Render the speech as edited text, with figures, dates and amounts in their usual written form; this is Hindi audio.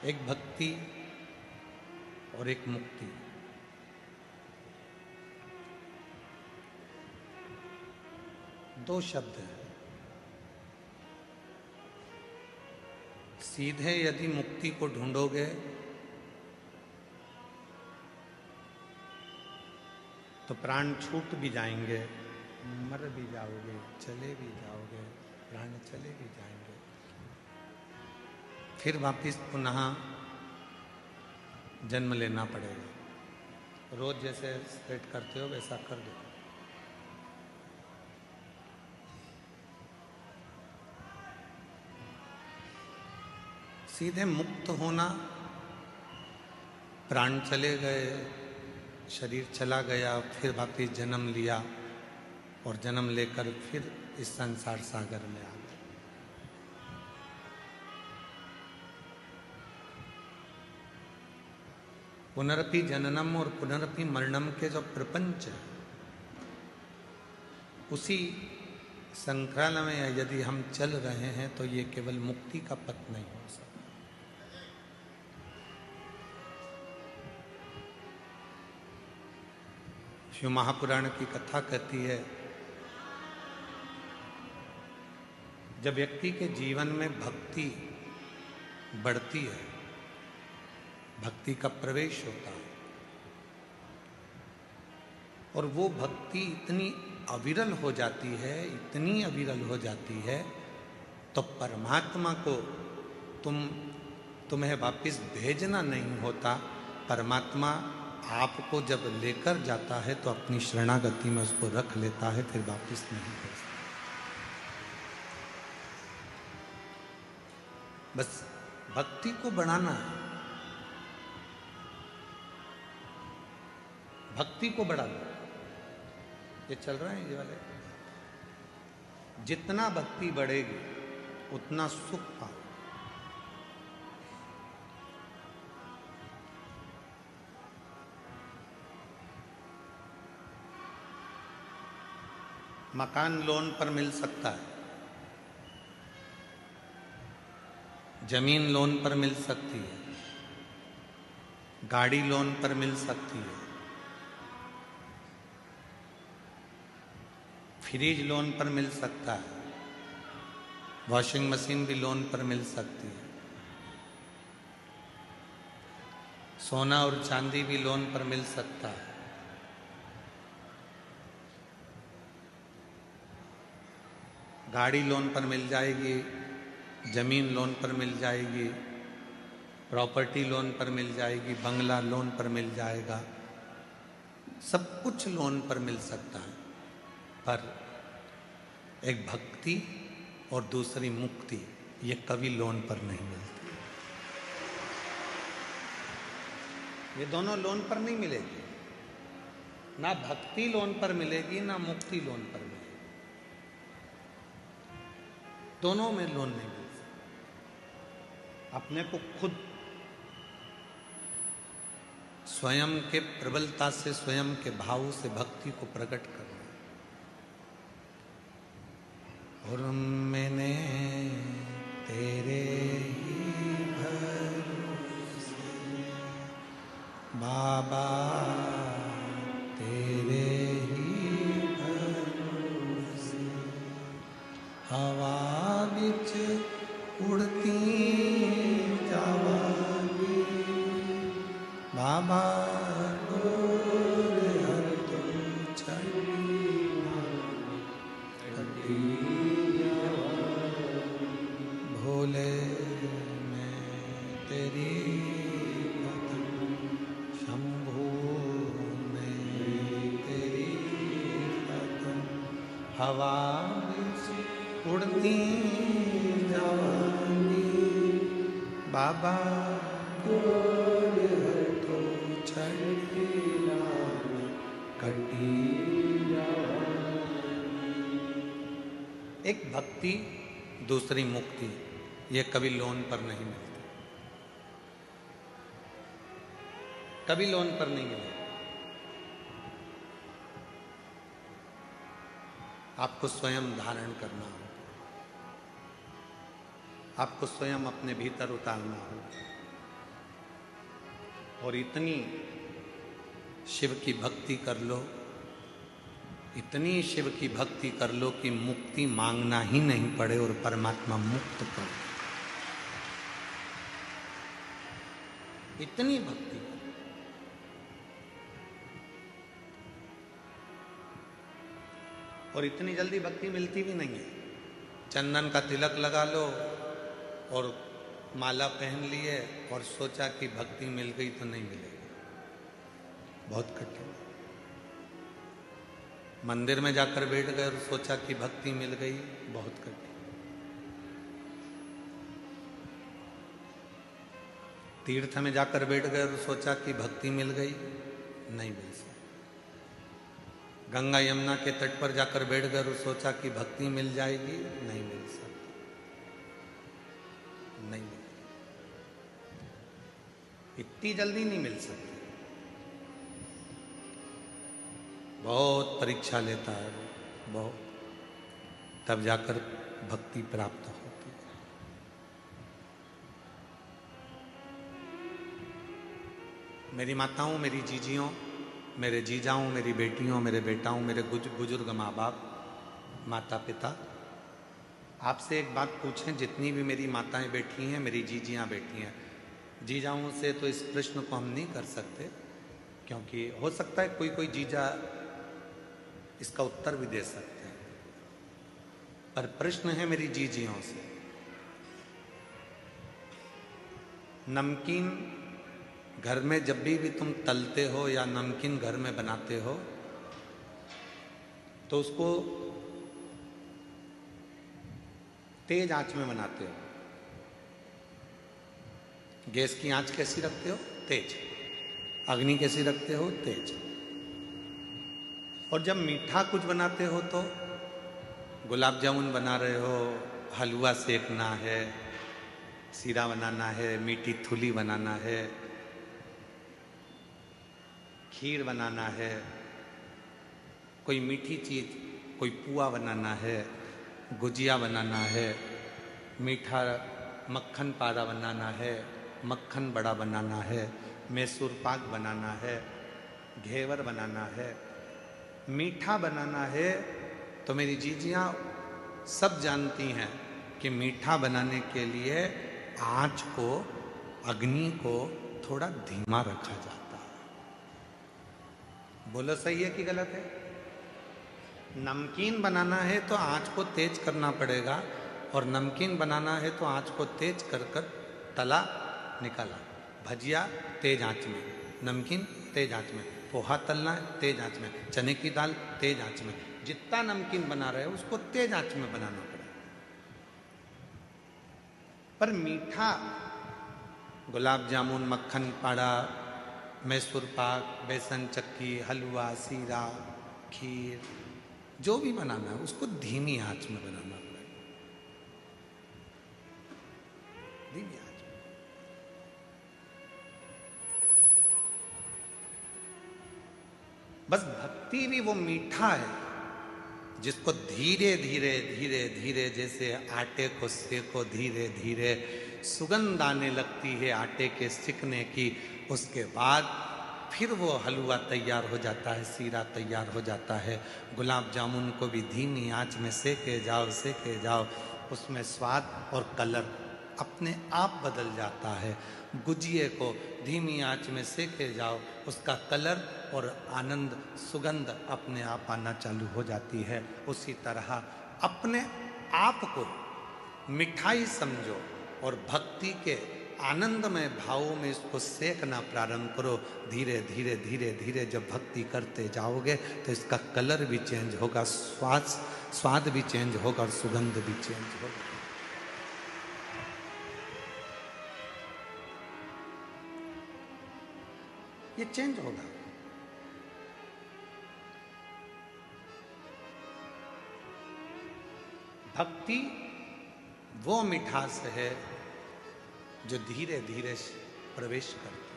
एक भक्ति और एक मुक्ति। दो शब्द हैं। सीधे यदि मुक्ति को ढूंढोगे तो प्राण छूट भी जाएंगे, मर भी जाओगे, चले भी जाओगे, प्राण चले भी जाएंगे, फिर वापिस पुनः जन्म लेना पड़ेगा। रोज जैसे सेट करते हो वैसा कर दो। सीधे मुक्त होना, प्राण चले गए, शरीर चला गया, फिर वापिस जन्म लिया और जन्म लेकर फिर इस संसार सागर में आ गए। पुनरपि जननम और पुनरपि मरणम के जो प्रपंच है, उसी संक्राल में यदि हम चल रहे हैं तो ये केवल मुक्ति का पथ नहीं हो सकता। शिव महापुराण की कथा कहती है, जब व्यक्ति के जीवन में भक्ति बढ़ती है, भक्ति का प्रवेश होता है और वो भक्ति इतनी अविरल हो जाती है, इतनी अविरल हो जाती है, तो परमात्मा को तुम्हें वापिस भेजना नहीं होता। परमात्मा आपको जब लेकर जाता है तो अपनी शरणागति में उसको रख लेता है, फिर वापिस नहीं भेजता। बस भक्ति को बढ़ाना है, भक्ति को बढ़ा दो। ये चल रहा है ये वाले, जितना भक्ति बढ़ेगी उतना सुख पाओ। मकान लोन पर मिल सकता है, जमीन लोन पर मिल सकती है, गाड़ी लोन पर मिल सकती है, फ्रिज लोन पर मिल सकता है, वॉशिंग मशीन भी लोन पर मिल सकती है, सोना और चांदी भी लोन पर मिल सकता है। गाड़ी लोन पर मिल जाएगी, जमीन लोन पर मिल जाएगी, प्रॉपर्टी लोन पर मिल जाएगी, बंगला लोन पर मिल जाएगा, सब कुछ लोन पर मिल सकता है। पर एक भक्ति और दूसरी मुक्ति, ये कभी लोन पर नहीं मिलती। ये दोनों लोन पर नहीं मिलेगी, ना भक्ति लोन पर मिलेगी, ना मुक्ति लोन पर मिलेगी। दोनों में लोन नहीं मिल सकता। अपने को खुद स्वयं के प्रबलता से, स्वयं के भाव से भक्ति को प्रकट करना। और मैंने तेरे ही भरोसे बाबा, तेरे ही भरोसे हवा बिच उड़ती जावांगी बाबा, डोर हर तो भोले मैं तेरी कदम, शंभू मैं तेरी कदम, हवा उड़ती जावांगी बाबा, तो छड़ीला कटी। एक भक्ति दूसरी मुक्ति, ये कभी लोन पर नहीं मिलती, कभी लोन पर नहीं मिलेगी। आपको स्वयं धारण करना होगा, आपको स्वयं अपने भीतर उतारना होगा। और इतनी शिव की भक्ति कर लो, इतनी शिव की भक्ति कर लो कि मुक्ति मांगना ही नहीं पड़े और परमात्मा मुक्त कर। इतनी भक्ति कर। और इतनी जल्दी भक्ति मिलती भी नहीं है। चंदन का तिलक लगा लो और माला पहन लिए और सोचा कि भक्ति मिल गई तो नहीं मिलेगी, बहुत कठिन। मंदिर में जाकर बैठ गए और सोचा कि भक्ति मिल गई, बहुत कठिन। तीर्थ में जाकर बैठ गए और सोचा कि भक्ति मिल गई, नहीं मिल सकती। गंगा यमुना के तट पर जाकर बैठ गए और सोचा कि भक्ति मिल जाएगी, नहीं मिल सकती, नहीं मिल, इतनी जल्दी नहीं मिल सकती। बहुत परीक्षा लेता है वो, बहुत, तब जाकर भक्ति प्राप्त होती है। मेरी माताओं, मेरी जीजियों, मेरे जीजाओं, मेरी बेटियों, मेरे बेटाओं, मेरे बुजुर्ग माँ बाप, माता पिता, आपसे एक बात पूछें। जितनी भी मेरी माताएं बैठी हैं, मेरी जीजियाँ बैठी हैं, जीजाओं से तो इस प्रश्न को हम नहीं कर सकते, क्योंकि हो सकता है कोई कोई जीजा इसका उत्तर भी दे सकते हैं, पर प्रश्न है मेरी जीजियों से। नमकीन घर में जब भी तुम तलते हो या नमकीन घर में बनाते हो तो उसको तेज आंच में बनाते हो। गैस की आंच कैसी रखते हो? तेज। अग्नि कैसी रखते हो? तेज। और जब मीठा कुछ बनाते हो तो गुलाब जामुन बना रहे हो, हलवा सेकना है, सीरा बनाना है, मीठी थुली बनाना है, खीर बनाना है, कोई मीठी चीज, कोई पुआ बनाना है, गुजिया बनाना है, मीठा मक्खन पारा बनाना है, मक्खन बड़ा बनाना है, मैसूर पाक बनाना है, घेवर बनाना है, मीठा बनाना है। तो मेरी जीजियाँ सब जानती हैं कि मीठा बनाने के लिए आँच को, अग्नि को थोड़ा धीमा रखा जाता है। बोलो सही है कि गलत है? नमकीन बनाना है तो आँच को तेज करना पड़ेगा, और नमकीन बनाना है तो आँच को तेज कर कर तला निकाला। भजिया तेज आंच में, नमकीन तेज आंच में, पोहा तलना है तेज आंच में, चने की दाल तेज आंच में। जितना नमकीन बना रहे हो उसको तेज आंच में बनाना पड़ेगा। पर मीठा, गुलाब जामुन, मक्खन पाड़ा, मैसूर पाक, बेसन चक्की, हलवा, सीरा, खीर, जो भी बनाना है उसको धीमी आंच में बनाना पड़ेगा, धीमी आंच में। बस भक्ति भी वो मीठा है जिसको धीरे धीरे धीरे धीरे, जैसे आटे को सेको धीरे धीरे, सुगंध आने लगती है आटे के सिकने की, उसके बाद फिर वो हलवा तैयार हो जाता है, सीरा तैयार हो जाता है। गुलाब जामुन को भी धीमी आंच में सेके जाओ, उसमें स्वाद और कलर अपने आप बदल जाता है। गुजिये को धीमी आंच में सेके जाओ, उसका कलर और आनंद, सुगंध अपने आप आना चालू हो जाती है। उसी तरह अपने आप को मिठाई समझो और भक्ति के आनंदमय भावों में इसको सेकना प्रारंभ करो। धीरे धीरे धीरे धीरे जब भक्ति करते जाओगे तो इसका कलर भी चेंज होगा, स्वाद भी चेंज होगा और सुगंध भी चेंज होगा। ये चेंज होगा। भक्ति वो मिठास है जो धीरे धीरे प्रवेश करती है।